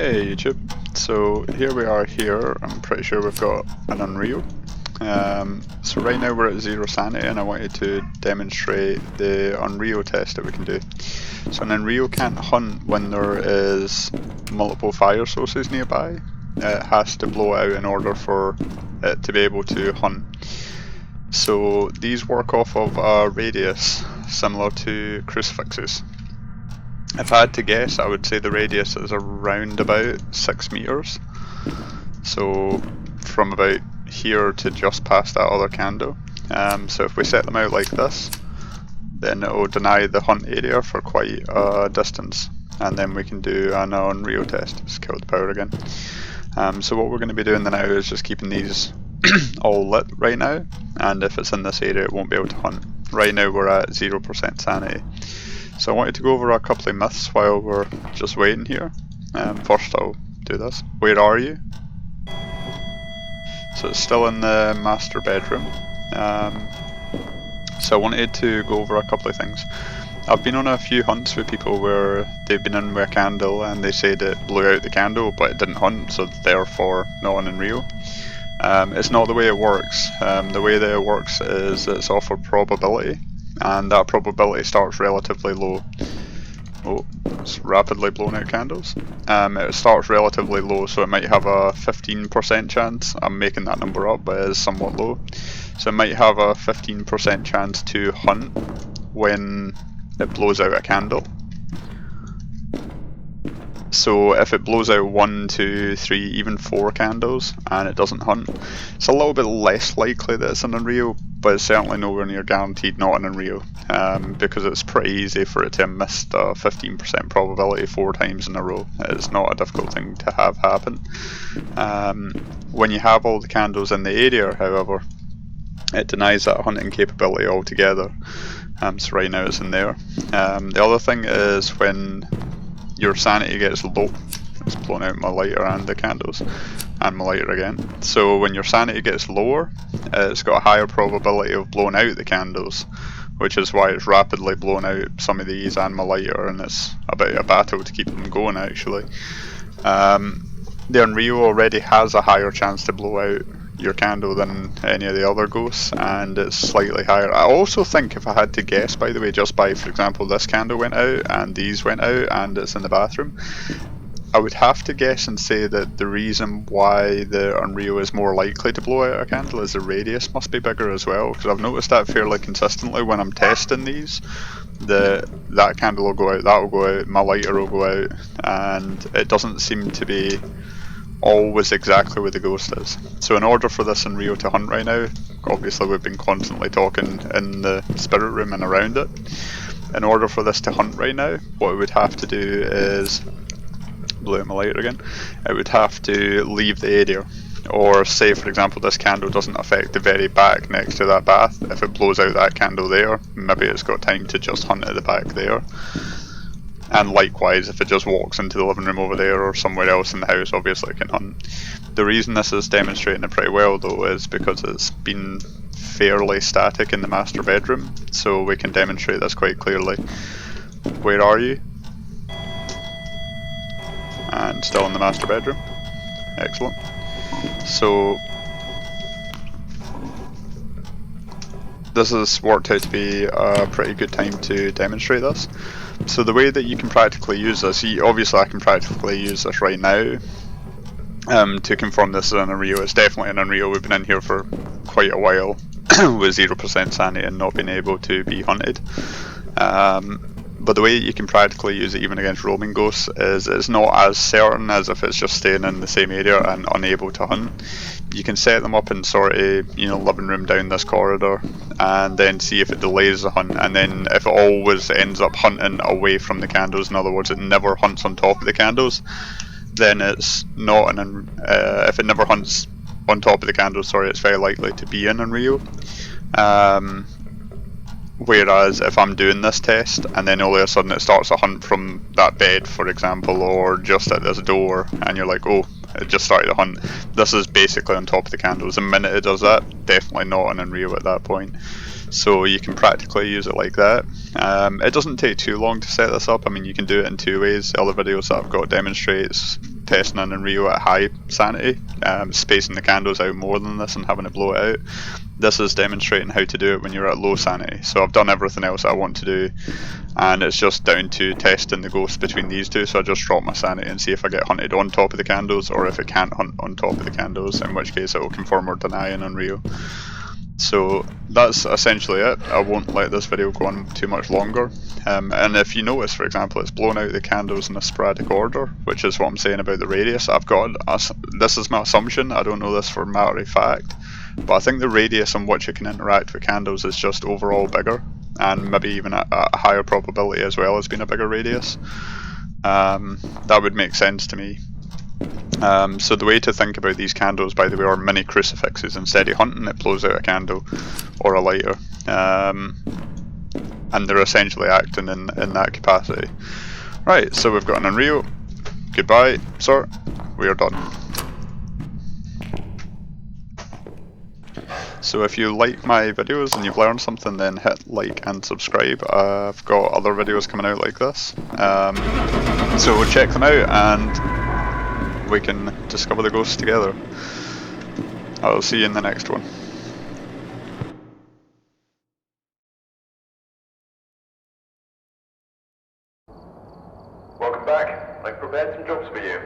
Hey YouTube, so here we are here. I'm pretty sure we've got an Onryo. So right now we're at 0 sanity and I wanted to demonstrate the Onryo test that we can do. So an Onryo can't hunt when there is multiple fire sources nearby. It has to blow out in order for it to be able to hunt. So these work off of a radius similar to crucifixes. If I had to guess, I would say the radius is around about 6 meters. So from about here to just past that other candle. So if we set them out like this, then it will deny the hunt area for quite a distance. And then we can do an Onryo test. Just kill the power again. So what we're going to be doing now is just keeping these all lit right now. And if it's in this area, it won't be able to hunt. Right now we're at 0% sanity. So I wanted to go over a couple of myths while we're just waiting here. First I'll do this. Where are you? So it's still in the master bedroom. So I wanted to go over a couple of things. I've been on a few hunts with people where they've been in with a candle and they said it blew out the candle but it didn't hunt, so therefore not an Onryo. It's not the way it works. The way that it works is it's off of probability. And that probability starts relatively low. Oh, it's rapidly blowing out candles. It starts relatively low, so it might have a 15% chance. I'm making that number up, but it is somewhat low. So it might have a 15% chance to hunt when it blows out a candle. So if it blows out 1, 2, 3, even 4 candles and it doesn't hunt, it's a little bit less likely that it's an Onryo, but it's certainly nowhere near guaranteed not an Onryo, because it's pretty easy for it to have missed a 15% probability 4 times in a row. It's not a difficult thing to have happen. When you have all the candles in the area, however, it denies that hunting capability altogether. So right now it's in there. The other thing is when your sanity gets low. It's blown out my lighter and the candles, and my lighter again. So when your sanity gets lower, it's got a higher probability of blowing out the candles, which is why it's rapidly blown out some of these and my lighter, and it's a bit of a battle to keep them going actually. The Onryo already has a higher chance to blow out your candle than any of the other ghosts, and it's slightly higher. I also think, if I had to guess, by the way, just by, for example, this candle went out and these went out and it's in the bathroom, I would have to guess and say that the reason why the Onryo is more likely to blow out a candle is the radius must be bigger as well, because I've noticed that fairly consistently when I'm testing these. That candle will go out, that will go out, my lighter will go out, and it doesn't seem to be always exactly where the ghost is. So in order for this Onryo to hunt right now, obviously we've been constantly talking in the spirit room and around it. In order for this to hunt right now, what we would have to do is, blow out my lighter again, it would have to leave the area. Or say, for example, this candle doesn't affect the very back next to that bath. If it blows out that candle there, maybe it's got time to just hunt at the back there. And likewise, if it just walks into the living room over there or somewhere else in the house, obviously it can hunt. The reason this is demonstrating it pretty well though is because it's been fairly static in the master bedroom, so we can demonstrate this quite clearly. Where are you? And still in the master bedroom. Excellent. So this has worked out to be a pretty good time to demonstrate this. So the way that you can practically use this, obviously I can practically use this right now to confirm this is an Onryo. It's definitely an Onryo. We've been in here for quite a while with 0% sanity and not being able to be hunted. But the way you can practically use it even against roaming ghosts is it's not as certain as if it's just staying in the same area and unable to hunt. You can set them up in sort of, living room down this corridor and then see if it delays the hunt, and then if it always ends up hunting away from the candles, in other words it never hunts on top of the candles, then it's not if it never hunts on top of the candles, it's very likely to be an Onryo. Whereas if I'm doing this test and then all of a sudden it starts a hunt from that bed, for example, or just at this door, and you're like, oh, it just started a hunt, this is basically on top of the candles. The minute it does that, definitely not an Onryo at that point. So you can practically use it like that. It doesn't take too long to set this up. I mean, you can do it in 2 ways. The other videos that I've got demonstrates testing an Onryo at high sanity, spacing the candles out more than this and having it blow it out. This is demonstrating how to do it when you're at low sanity. So I've done everything else I want to do, and it's just down to testing the ghost between these two. So I just drop my sanity and see if I get hunted on top of the candles, or if it can't hunt on top of the candles, in which case it will confirm or deny an Onryo. So that's essentially it. I won't let this video go on too much longer. And if you notice, for example, it's blown out the candles in a sporadic order, which is what I'm saying about the radius. This is my assumption, I don't know this for matter of fact, but I think the radius on which it can interact with candles is just overall bigger, and maybe even a higher probability as well as being a bigger radius. That would make sense to me. So the way to think about these candles, by the way, are mini crucifixes. Instead of hunting, it blows out a candle or a lighter, and they're essentially acting in that capacity. Right, so we've got an Onryo. Goodbye, sir. We are done. So if you like my videos and you've learned something, then hit like and subscribe. I've got other videos coming out like this, so check them out and we can discover the ghosts together. I'll see you in the next one. Welcome back. I've prepared some jobs for you.